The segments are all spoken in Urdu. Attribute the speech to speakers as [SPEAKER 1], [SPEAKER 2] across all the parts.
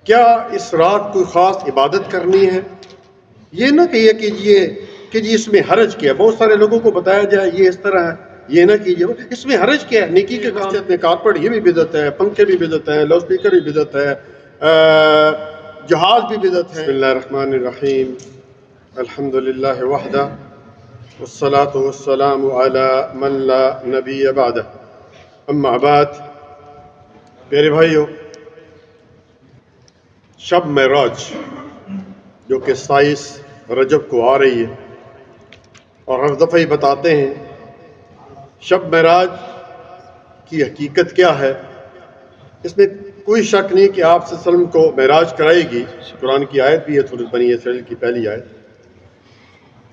[SPEAKER 1] کیا اس رات کوئی خاص عبادت کرنی ہے؟ یہ نہ کہیے کہ جی اس میں حرج کیا ہے۔ بہت سارے لوگوں کو بتایا جائے یہ اس طرح ہے، یہ نہ کیجیے، اس میں حرج کیا ہے؟ نیکی کے کام میں کارپٹ یہ بھی بدعت ہے، پنکھے بھی بدعت ہے، لاؤڈ اسپیکر بھی بدعت ہے، جہاز بھی بدعت ہے۔ بسم اللہ الرحمن الرحیم، الحمد للہ وحدہ والصلاة والسلام علی من لا نبی بعدہ، اما بعد۔ پیارے بھائیو، شب معراج جو کہ 27 رجب کو آ رہی ہے، اور ہر دفعہ ہی بتاتے ہیں شب معراج کی حقیقت کیا ہے۔ اس میں کوئی شک نہیں کہ آپ صلی اللہ علیہ وسلم کو معراج کرائے گی، قرآن کی آیت بھی ہے، سورۃ بنی اسرائیل کی پہلی آیت۔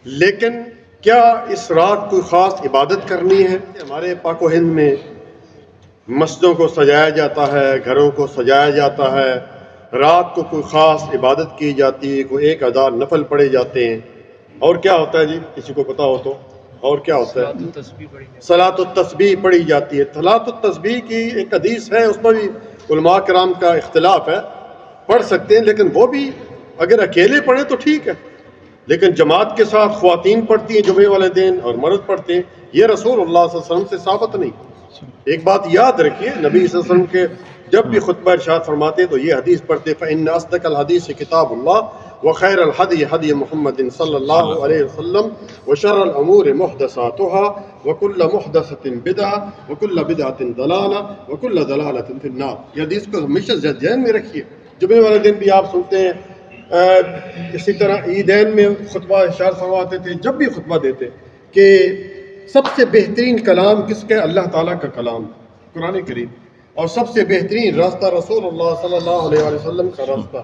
[SPEAKER 1] لیکن کیا اس رات کوئی خاص عبادت کرنی ہے؟ ہمارے پاک و ہند میں مسجدوں کو سجایا جاتا ہے، گھروں کو سجایا جاتا ہے، رات کو کوئی خاص عبادت کی جاتی ہے، کوئی 1000 نفل پڑھے جاتے ہیں۔ اور کیا ہوتا ہے جی؟ کسی کو پتا ہو تو؟ اور کیا ہوتا ہے؟ صلاۃ التسبیح پڑھی جاتی ہے۔ صلاۃ التسبیح کی ایک حدیث ہے، اس میں بھی علماء کرام کا اختلاف ہے، پڑھ سکتے ہیں، لیکن وہ بھی اگر اکیلے پڑھیں تو ٹھیک ہے، لیکن جماعت کے ساتھ خواتین پڑھتی ہیں جمعے والے دن اور مرد پڑھتے ہیں، یہ رسول اللہ صلی اللہ علیہ وسلم سے ثابت نہیں۔ ایک بات یاد رکھیے، نبی صلی اللہ علیہ وسلم کے جب بھی خطبہ ارشاد فرماتے تو یہ حدیث پڑھتے، فإن أصدق الحديث كتاب الله وخير الهدي هدي محمد صلی اللہ علیہ وسلم وشر الأمور محدثاتها وكل محدثة بدعة وكل بدعة ضلالة وكل ضلالة في النار۔ یہ حدیث کو ہمیشہ ذہن میں رکھیے۔ جمعے والے دن بھی آپ سنتے ہیں، اسی طرح عیدین میں خطبہ ارشاد فرماتے تھے، جب بھی خطبہ دیتے کہ سب سے بہترین کلام کس کا؟ اللہ تعالیٰ کا کلام، قرآن کریم، اور سب سے بہترین راستہ رسول اللہ صلی اللہ علیہ وسلم کا راستہ۔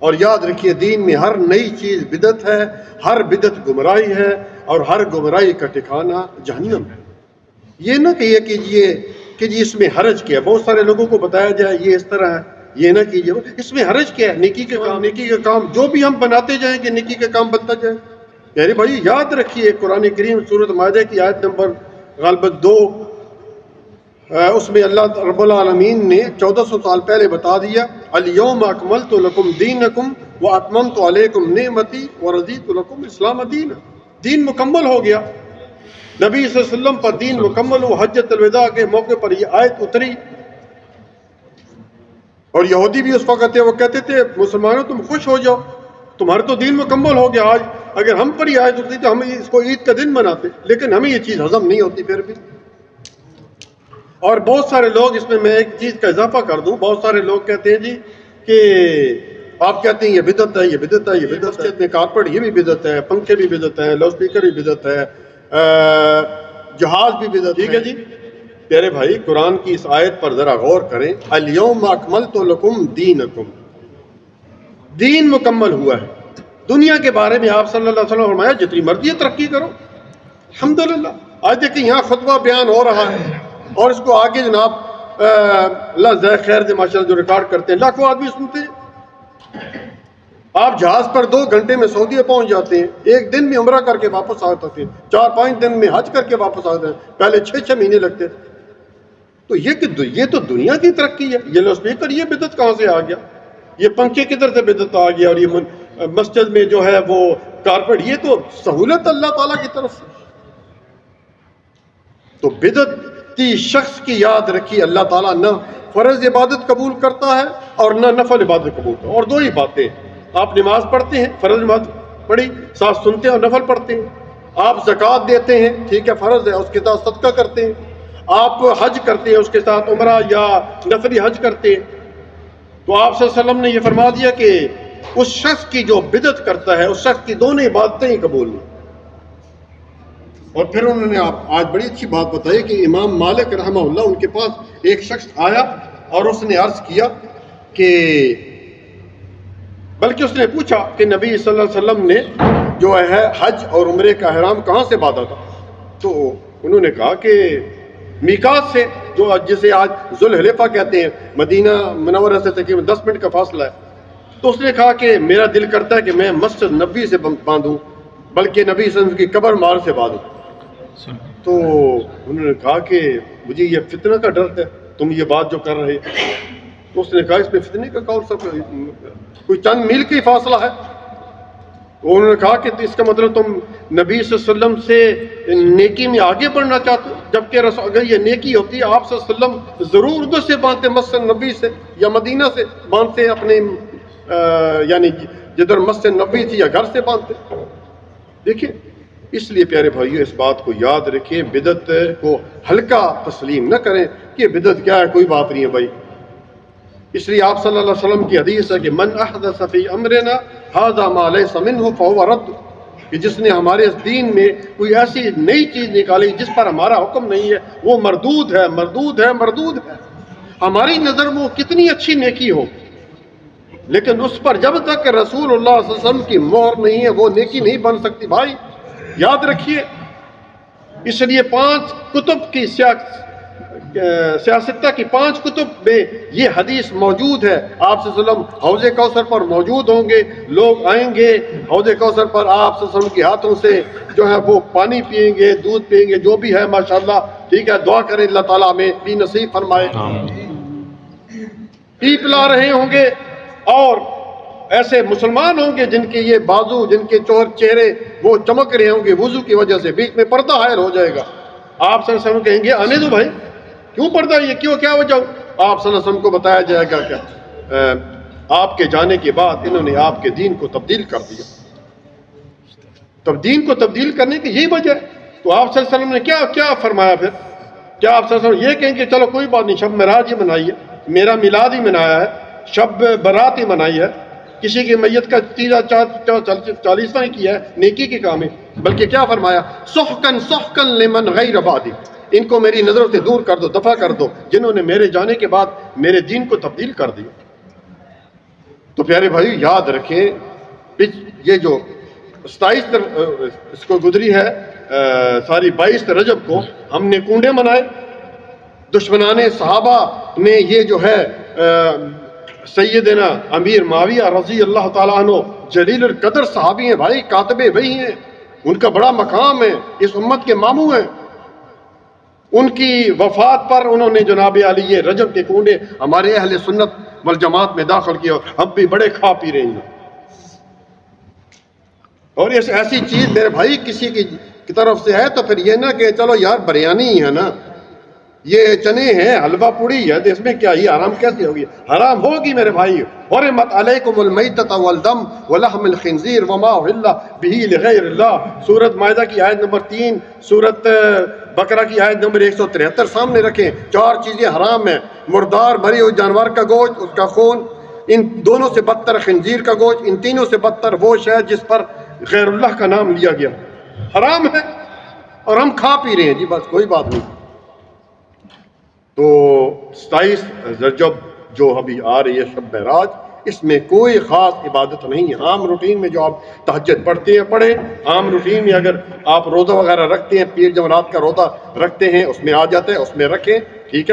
[SPEAKER 1] اور یاد رکھیے، دین میں ہر نئی چیز بدعت ہے، ہر بدعت گمراہی ہے، اور ہر گمراہی کا ٹھکانہ جہنم ہے۔ یہ نہ کہیے کہ جی اس میں حرج کیا ہے۔ بہت سارے لوگوں کو بتایا جائے یہ اس طرح ہے، یہ نہ کیجیے، اس میں حرج کیا ہے؟ نیکی کے کام جو بھی ہم بناتے جائیں کہ نیکی کا کام بنتا جائے۔ پیارے بھائی یاد رکھیے، قرآن کریم سورۃ مائدہ کی آیت نمبر غالباً 2، اس میں اللہ رب العالمین نے 1400 سال پہلے بتا دیا، الیوم اکملت لکم دینکم واتممت علیکم نعمتی ورضیت لکم اسلام دینا۔ دین مکمل ہو گیا، نبی صلی اللہ علیہ وسلم پر دین مکمل ہو۔ حجۃ الوداع کے موقع پر یہ آیت اتری، اور یہودی بھی اس وقت تھے، وہ کہتے تھے مسلمانوں تم خوش ہو جاؤ، تمہارا تو دین مکمل ہو گیا۔ آج اگر ہم پر یہ آیت اتری تو ہم اس کو عید کا دن مناتے، لیکن ہمیں یہ چیز ہضم نہیں ہوتی پھر بھی۔ اور بہت سارے لوگ، اس میں ایک چیز کا اضافہ کر دوں، بہت سارے لوگ کہتے ہیں جی کہ آپ کہتے ہیں یہ بدعت ہے، یہ بدعت ہے، یہ بدعت ہے، میں کارپٹ یہ بھی بدعت ہے، پنکھے بھی بدعت ہیں، لاؤڈ اسپیکر بھی بدعت ہے، جہاز بھی بدعت ہے۔ ٹھیک ہے جی، پیارے بھائی قرآن کی اس آیت پر ذرا غور کریں، الیوم اکملت لکم دینکم، دین مکمل ہوا ہے۔ دنیا کے بارے میں آپ صلی اللہ علیہ وسلم نے فرمایا جتنی مرضی ترقی کرو، الحمدللہ۔ آج دیکھیں یہاں خطبہ بیان ہو رہا ہے، اور اس کو آگے جناب اللہ جزائے خیر دے ماشاءاللہ جو ریکارڈ کرتے ہیں، لاکھوں آدمی سنتے ہیں۔ آپ جہاز پر 2 گھنٹے میں سعودیہ پہنچ جاتے ہیں، 1 دن میں عمرہ کر کے واپس آ جاتے ہیں، 4-5 دن میں حج کر کے واپس آ جاتے ہیں، پہلے 6 مہینے لگتے تھے۔ تو یہ تو دنیا کی ترقی ہے۔ یہ لاؤڈ اسپیکر یہ بدعت کہاں سے آ گیا؟ یہ پنکھے کدھر سے بدعت آ گیا؟ اور یہ مسجد میں جو ہے وہ کارپٹ، یہ تو سہولت اللہ تعالیٰ کی طرف سے۔ تو بدعتی شخص کی یاد رکھی، اللہ تعالیٰ نہ فرض عبادت قبول کرتا ہے اور نہ نفل عبادت قبول کرتا ہے۔ اور 2 ہی باتیں، آپ نماز پڑھتے ہیں، فرض نماز پڑھی، ساتھ سنتے ہیں اور نفل پڑھتے ہیں۔ آپ زکوٰۃ دیتے ہیں، ٹھیک ہے فرض ہے، اس کے ساتھ صدقہ کرتے ہیں۔ آپ حج کرتے ہیں، اس کے ساتھ عمرہ یا نفلی حج کرتے ہیں۔ تو آپ صلی اللہ علیہ وسلم نے یہ فرما دیا کہ اس شخص کی جو بدعت کرتا ہے، اس شخص کی دونوں عبادتیں ہی قبول نہیں۔ اور پھر انہوں نے آج بڑی اچھی بات بتائی کہ امام مالک رحمہ اللہ، ان کے پاس ایک شخص آیا اور اس نے عرض کیا کہ، بلکہ اس نے پوچھا کہ نبی صلی اللہ علیہ وسلم نے جو ہے حج اور عمرے کا احرام کہاں سے باندھا تھا؟ تو انہوں نے کہا کہ میقات سے، جو جسے آج ذوالحلیفہ کہتے ہیں، مدینہ منورہ سے تقریباً 10 منٹ کا فاصلہ ہے۔ تو اس نے کہا کہ میرا دل کرتا ہے کہ میں مسجد نبی سے باندھوں، بلکہ نبی صلی اللہ علیہ وسلم کی قبر مار سے باندھوں۔ تو انہوں نے کہا کہ مجھے یہ فتنہ کا ڈر ہے، تم یہ بات جو کر رہے، تو اس نے کہا اس میں فتنے کا قول سب کوئی چند میل کی فاصلہ ہے. تو انہوں نے کہا کہ اس کا مطلب تم نبی صلی اللہ علیہ وسلم سے نیکی میں آگے بڑھنا چاہتے ہو، جبکہ اگر یہ نیکی ہوتی ہے آپ صلی اللہ علیہ وسلم ضرور ادھر سے باندھتے، مسجد نبی سے یا مدینہ سے باندھتے اپنے یعنی جدھر مسجد نبی تھی یا گھر سے باندھتے. دیکھیں اس لیے پیارے بھائیو اس بات کو یاد رکھیں، بدعت کو ہلکا تسلیم نہ کریں کہ بدعت کیا ہے، کوئی بات نہیں ہے بھائی. اس لیے آپ صلی اللہ علیہ وسلم کی حدیث ہے کہ من احدث فی امرنا ھذا ما لیس منہ فہو رد، کہ جس نے ہمارے اس دین میں کوئی ایسی نئی چیز نکالی جس پر ہمارا حکم نہیں ہے وہ مردود ہے، مردود ہے، مردود ہے. ہماری نظر میں وہ کتنی اچھی نیکی ہو، لیکن اس پر جب تک رسول اللہ صلی اللہ علیہ وسلم کی مہر نہیں ہے وہ نیکی نہیں بن سکتی. بھائی یاد رکھیے. اس لیے 5 کتب کی سیاستہ کی 5 کتب میں یہ حدیث موجود ہے. آپ صلی اللہ علیہ وسلم حوض کوثر پر موجود ہوں گے، لوگ آئیں گے حوض کوثر پر، آپ صلی اللہ علیہ وسلم کے ہاتھوں سے جو ہے وہ پانی پئیں گے، دودھ پئیں گے، جو بھی ہے ماشاءاللہ. ٹھیک ہے، دعا کریں اللہ تعالیٰ ہمیں بھی نصیب فرمائے. پی پلا رہے ہوں گے اور ایسے مسلمان ہوں گے جن کے یہ بازو، جن کے چہرے وہ چمک رہے ہوں گے وضو کی وجہ سے، بیچ میں پردہ حائل ہو جائے گا. آپ صلی اللہ علیہ وسلم کہیں گے آنے دو بھائی، کیوں پردہ، یہ کیوں، کیا وجہ؟ آپ صلی اللہ علیہ وسلم کو بتایا جائے گا کہ آپ کے جانے کے بعد انہوں نے آپ کے دین کو تبدیل کر دیا. دین کو تبدیل کرنے کی یہی وجہ ہے. تو آپ صلی اللہ علیہ وسلم نے کیا فرمایا پھر؟ کیا آپ صلی اللہ علیہ وسلم یہ کہیں کہ چلو کوئی بات نہیں، شب معراج ہی منائی ہے، میرا میلاد ہی منایا ہے، شب برات ہی منائی ہے، کسی کی میت کا 40واں ہی کیا ہے، نیکی کے کام ہے. بلکہ کیا فرمایا؟ سحقن سحقن لمن غیر بعدی، ان کو میری نظروں سے دور کر دو، دفع کر دو، جنہوں نے میرے جانے کے بعد میرے دین کو تبدیل کر دیا. تو پیارے بھائی یاد رکھیں، یہ جو 27 اس کو گزری ہے ساری 22 رجب کو ہم نے کنڈے منائے. دشمنان صحابہ نے یہ جو ہے سیدنا امیر معاویہ رضی اللہ تعالیٰ عنہ جلیل القدر صحابی ہیں بھائی، کاتب وحی ہیں، ان کا بڑا مقام ہے، اس امت کے ماموں ہیں. ان کی وفات پر انہوں نے جناب علی یہ رجب کے کنڈے ہمارے اہل سنت والجماعت میں داخل کیا، ہم بھی بڑے کھا پی رہے ہیں. اور ایسی چیز میرے بھائی کسی کی طرف سے ہے تو پھر یہ نہ کہ چلو یار بریانی ہی ہے نا، یہ چنے ہیں، حلوہ پوڑی ہے، تو اس میں کیا یہ حرام کیسے ہوگی؟ حرام ہوگی میرے بھائی. حرمت علیکم المیتۃ والدم ولحم الخنزیر وما اہل بہ لغیر اللہ، سورۃ مائدہ کی آیت نمبر 3، سورۃ بقرہ کی آیت نمبر 173 سامنے رکھیں. 4 چیزیں حرام ہیں، مردار مری ہوئی جانور کا گوشت، اس کا خون، ان دونوں سے بدتر خنزیر کا گوشت، ان تینوں سے بدتر وہ شے جس پر غیر اللہ کا نام لیا گیا، حرام ہے اور ہم کھا پی رہے ہیں. جی بس کوئی بات نہیں. تو 27 رجب جو ابھی آ رہی ہے شب معراج، اس میں کوئی خاص عبادت نہیں ہے. عام روٹین میں جو آپ تہجد پڑھتے ہیں پڑھیں، عام روٹین میں اگر آپ روزہ وغیرہ رکھتے ہیں، پیر جمعرات کا روزہ رکھتے ہیں اس میں آ جاتے ہیں، اس میں رکھیں، ٹھیک ہے.